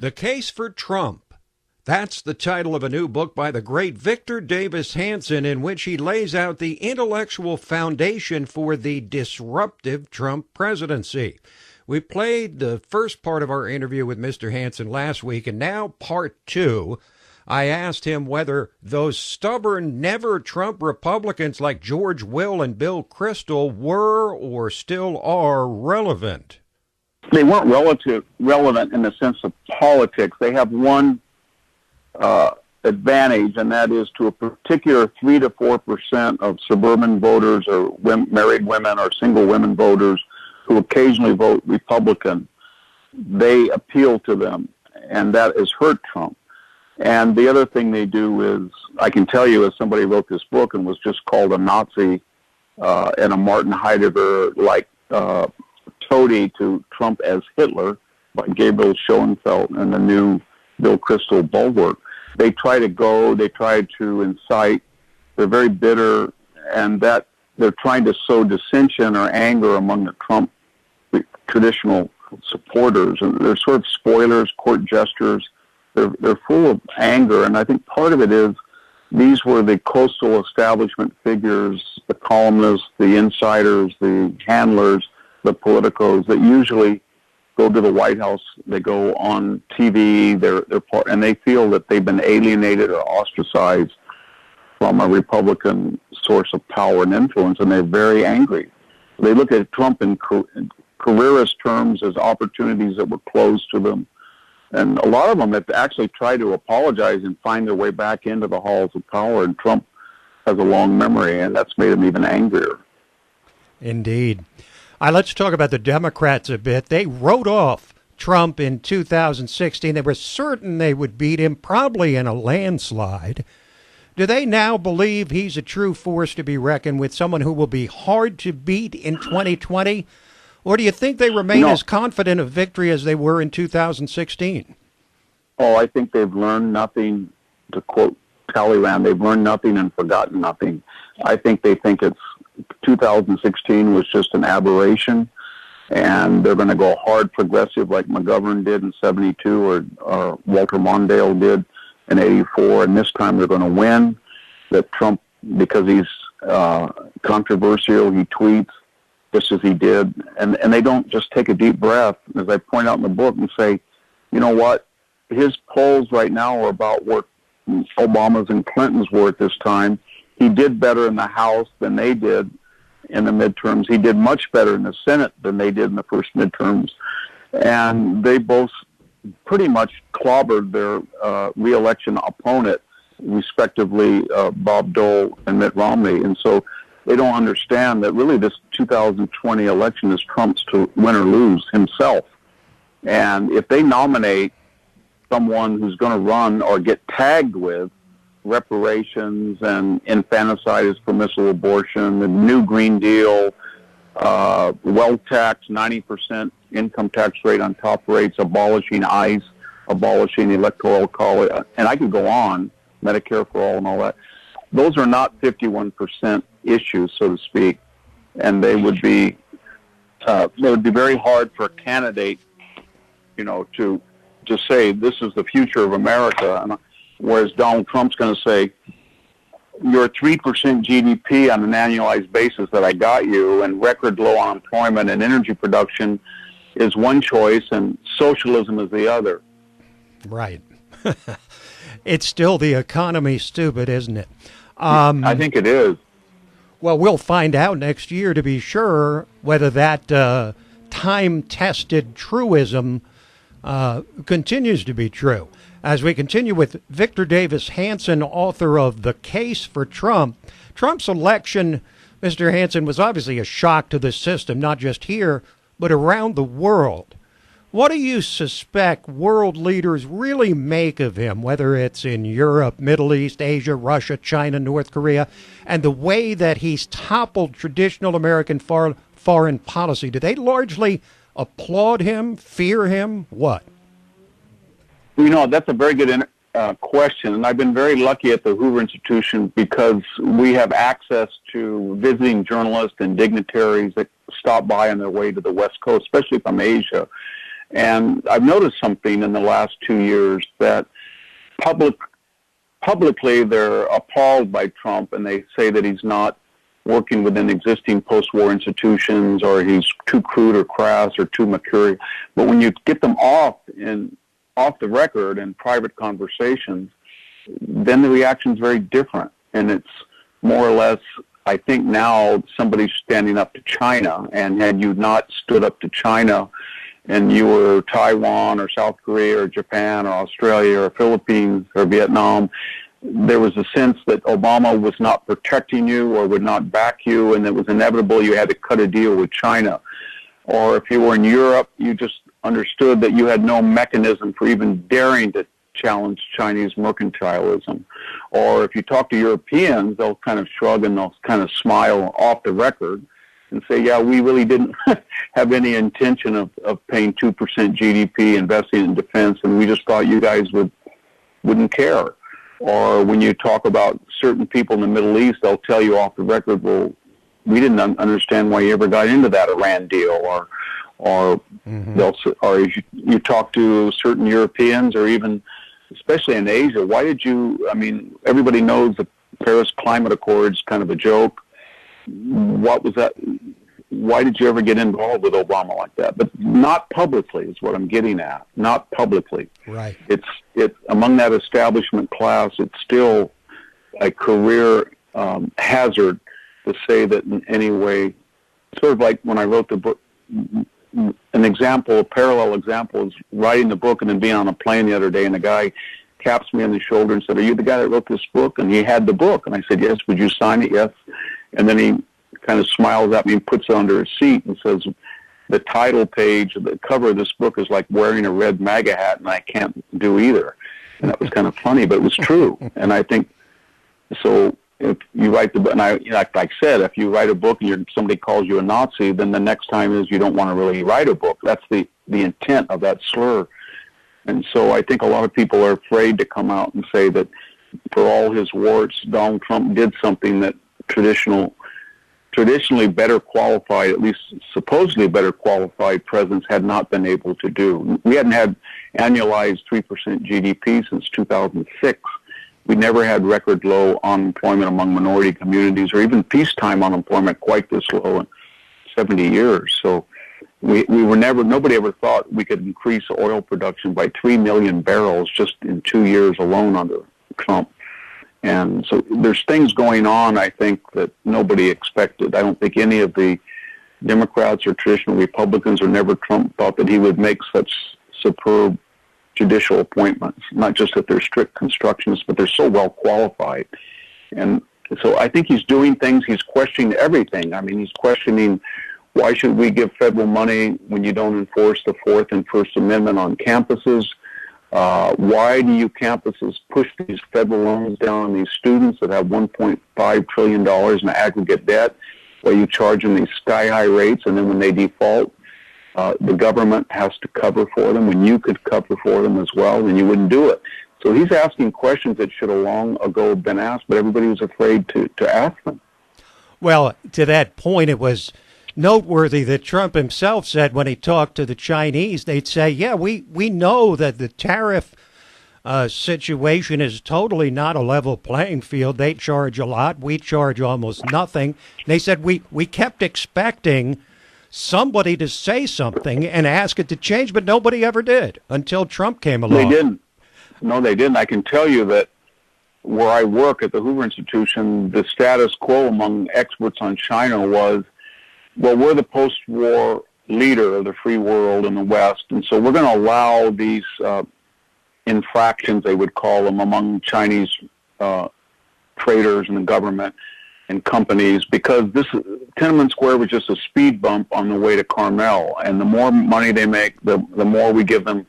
The Case for Trump. That's the title of a new book by the great Victor Davis Hanson, in which he lays out the intellectual foundation for the disruptive Trump presidency. We played the first part of our interview with Mr. Hanson last week, and now part two. I asked him whether those stubborn, never-Trump Republicans like George Will and Bill Kristol were or still are relevant. They weren't relevant in the sense of politics. They have one advantage, and that is to a particular 3 to 4% of suburban voters or married women or single women voters who occasionally vote Republican. They appeal to them, and that has hurt Trump. And the other thing they do is, I can tell you, as somebody who wrote this book and was just called a Nazi and a Martin Heidegger-like toady to Trump as Hitler by Gabriel Schoenfeld and the new Bill Kristol bulwark. They try to incite, they're very bitter, and that they're trying to sow dissension or anger among the Trump traditional supporters. And they're sort of spoilers, court jesters. They're full of anger, and I think part of it is these were the coastal establishment figures, the columnists, the insiders, the handlers, the politicos that usually go to the White House. They go on TV. They're part, and they feel that they've been alienated or ostracized from a Republican source of power and influence, and they're very angry. They look at Trump in careerist terms as opportunities that were closed to them. And a lot of them have actually tried to apologize and find their way back into the halls of power, and Trump has a long memory, and that's made him even angrier. Indeed. Let's talk about the Democrats a bit. They wrote off Trump in 2016. They were certain they would beat him, probably in a landslide. Do they now believe he's a true force to be reckoned with, someone who will be hard to beat in 2020? Or do you think they remain as confident of victory as they were in 2016? Oh, I think they've learned nothing, to quote Talleyrand, they've learned nothing and forgotten nothing. I think they think 2016 was just an aberration, and they're going to go hard progressive like McGovern did in 72 or Walter Mondale did in 84, and this time they're going to win. That Trump, because he's controversial, he tweets, just as he did, and they don't just take a deep breath, as I point out in the book, and say, you know what, his polls right now are about what Obama's and Clinton's were at this time. He did better in the House than they did in the midterms. He did much better in the Senate than they did in the first midterms, and they both pretty much clobbered their re-election opponent, respectively, Bob Dole and Mitt Romney, and so they don't understand that really this 2020 election is Trump's to win or lose himself. And if they nominate someone who's going to run or get tagged with reparations and infanticide as permissible abortion, the new Green Deal, wealth tax, 90% income tax rate on top rates, abolishing ICE, abolishing the Electoral College, and I could go on, Medicare for all and all that. Those are not 51% issues, so to speak, and they would be very hard for a candidate, to say this is the future of America. Whereas Donald Trump's going to say, your 3% GDP on an annualized basis that I got you, and record low unemployment and energy production is one choice, and socialism is the other. Right. It's still the economy, stupid, isn't it? I think it is. Well, we'll find out next year, to be sure, whether that time-tested truism continues to be true. As we continue with Victor Davis Hanson, author of The Case for Trump. Trump's election, Mr. Hanson, was obviously a shock to the system, not just here, but around the world. What do you suspect world leaders really make of him, whether it's in Europe, Middle East, Asia, Russia, China, North Korea, and the way that he's toppled traditional American foreign policy? Do they largely applaud him, fear him, what? That's a very good question, and I've been very lucky at the Hoover Institution because we have access to visiting journalists and dignitaries that stop by on their way to the West Coast, especially from Asia. And I've noticed something in the last 2 years that publicly they're appalled by Trump, and they say that he's not working within existing post-war institutions, or he's too crude or crass or too mercurial. But when you get them off the record in private conversations, then the reaction's very different. And it's more or less, I think now somebody's standing up to China, and had you not stood up to China and you were Taiwan or South Korea or Japan or Australia or Philippines or Vietnam, there was a sense that Obama was not protecting you or would not back you, and it was inevitable you had to cut a deal with China. Or if you were in Europe, you just understood that you had no mechanism for even daring to challenge Chinese mercantilism. Or if you talk to Europeans, they'll kind of shrug and they'll kind of smile off the record and say, yeah, we really didn't have any intention of paying 2% GDP, investing in defense, and we just thought you guys wouldn't care. Or when you talk about certain people in the Middle East, they'll tell you off the record, well, we didn't understand why you ever got into that Iran deal. Or you talk to certain Europeans, or even, especially in Asia, why did you, I mean, everybody knows the Paris Climate Accords kind of a joke. What was that? Why did you ever get involved with Obama like that? But not publicly is what I'm getting at. Not publicly. Right. It's among that establishment class, it's still a career hazard to say that in any way. Sort of like when I wrote the book, a parallel example is writing the book and then being on a plane the other day, and the guy taps me on the shoulder and said, "Are you the guy that wrote this book?" And he had the book, and I said, "Yes." "Would you sign it?" "Yes." And then he kind of smiles at me and puts it under his seat and says, "The title page, the cover of this book is like wearing a red MAGA hat, and I can't do either." And that was kind of funny, but it was true. And I think, so if you write the book, and like I said, if you write a book and somebody calls you a Nazi, then the next time is you don't want to really write a book. That's the intent of that slur. And so I think a lot of people are afraid to come out and say that for all his warts, Donald Trump did something that traditionally better qualified, at least supposedly better qualified presidents had not been able to do. We hadn't had annualized 3% GDP since 2006. We never had record low unemployment among minority communities, or even peacetime unemployment quite this low in 70 years. So we were nobody ever thought we could increase oil production by 3 million barrels just in 2 years alone under Trump. And so there's things going on, I think, that nobody expected. I don't think any of the Democrats or traditional Republicans or never Trump thought that he would make such superb judicial appointments, not just that they're strict constructionists, but they're so well qualified. And so I think he's doing things, he's questioning everything. I mean, he's questioning, why should we give federal money when you don't enforce the Fourth and First Amendment on campuses? Why do you campuses push these federal loans down on these students that have $1.5 trillion in aggregate debt, where you charge them these sky-high rates, and then when they default, the government has to cover for them when you could cover for them as well, and you wouldn't do it. So he's asking questions that should have long ago been asked, but everybody was afraid to ask them. Well, to that point, it was noteworthy that Trump himself said when he talked to the Chinese, they'd say, yeah, we know that the tariff situation is totally not a level playing field. They charge a lot. We charge almost nothing. They said we kept expecting somebody to say something and ask it to change, but nobody ever did until Trump came along. They didn't. No, they didn't. I can tell you that where I work at the Hoover Institution, the status quo among experts on China was, well, we're the post-war leader of the free world in the West, and so we're going to allow these infractions, they would call them, among Chinese traders and the government and companies, because Tiananmen Square was just a speed bump on the way to Carmel, and the more money they make, the more we give them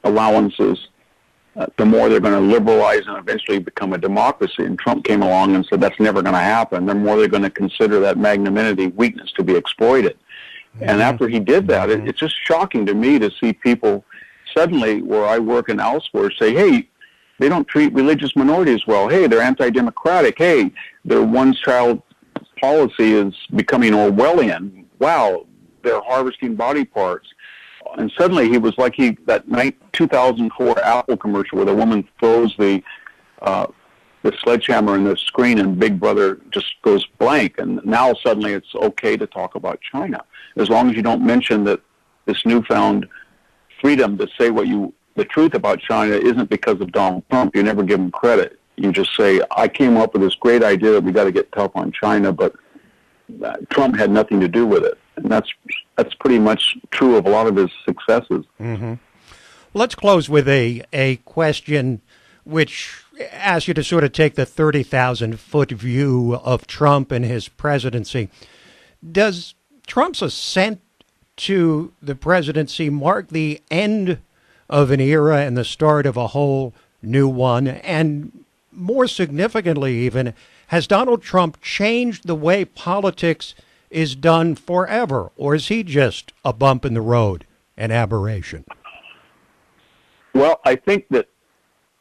allowances, the more they're going to liberalize and eventually become a democracy. And Trump came along and said that's never going to happen. The more they're going to consider that magnanimity weakness to be exploited. Mm-hmm. And after he did that, it's just shocking to me to see people suddenly, where I work and elsewhere, say, hey, they don't treat religious minorities well. Hey, they're anti-democratic. Hey, their one-child policy is becoming Orwellian. Wow, they're harvesting body parts. and suddenly he was like that 2004 Apple commercial where the woman throws the sledgehammer in the screen and Big Brother just goes blank. And now suddenly it's okay to talk about China, as long as you don't mention that this newfound freedom to say the truth about China isn't because of Donald Trump. You never give him credit. You just say, I came up with this great idea that we got to get tough on China, but Trump had nothing to do with it. And that's pretty much true of a lot of his successes. Mm-hmm. Let's close with a question which asks you to sort of take the 30,000-foot view of Trump and his presidency. Does Trump's ascent to the presidency mark the end of an era and the start of a whole new one? And more significantly even, has Donald Trump changed the way politics is done forever, or is he just a bump in the road, an aberration? Well, I think that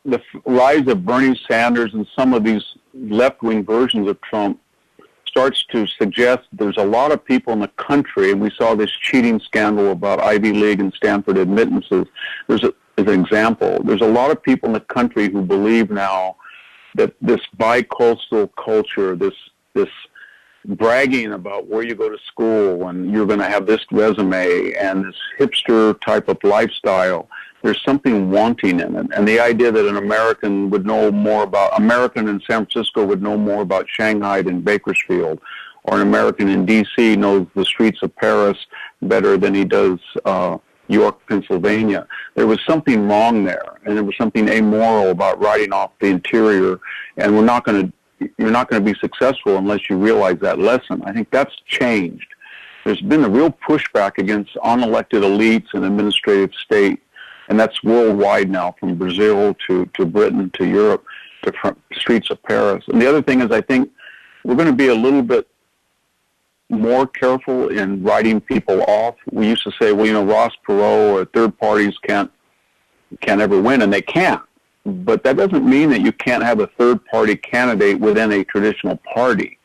the rise of Bernie Sanders and some of these left-wing versions of Trump starts to suggest there's a lot of people in the country, and we saw this cheating scandal about Ivy League and Stanford admittances. As an example, there's a lot of people in the country who believe now that this bi-coastal culture, this bragging about where you go to school and you're going to have this resume and this hipster type of lifestyle, there's something wanting in it. And the idea that an American in San Francisco would know more about Shanghai than Bakersfield, or an American in D.C. knows the streets of Paris better than he does York, Pennsylvania. There was something wrong there, and there was something amoral about writing off the interior, and you're not going to be successful unless you realize that lesson. I think that's changed. There's been a real pushback against unelected elites and administrative state, and that's worldwide now, from Brazil to Britain to Europe to streets of Paris. And the other thing is, I think we're going to be a little bit more careful in writing people off. We used to say, well, Ross Perot or third parties can't ever win, and they can't. But that doesn't mean that you can't have a third-party candidate within a traditional party.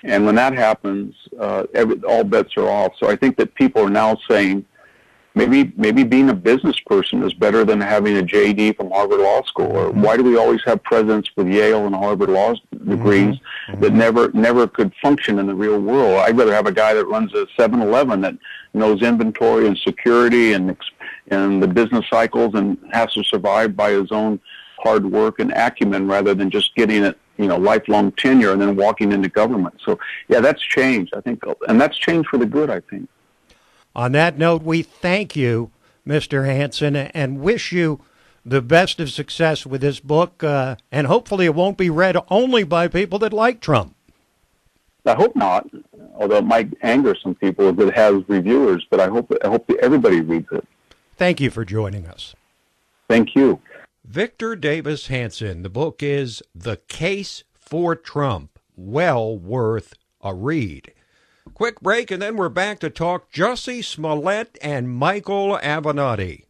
And when that happens, all bets are off. So I think that people are now saying, maybe being a business person is better than having a JD from Harvard Law School. Or why do we always have presidents with Yale and Harvard Law degrees that never could function in the real world? I'd rather have a guy that runs a 7-Eleven that knows inventory and security and the business cycles and has to survive by his own hard work and acumen, rather than just getting it, lifelong tenure and then walking into government. So yeah, that's changed, I think, and that's changed for the good, I think. On that note, we thank you, Mr. Hansen, and wish you the best of success with this book, and hopefully it won't be read only by people that like Trump. I hope not, although it might anger some people if it has reviewers, but I hope everybody reads it. Thank you for joining us. Thank you. Victor Davis Hansen. The book is The Case for Trump. Well worth a read. Quick break, and then we're back to talk Jussie Smollett and Michael Avenatti.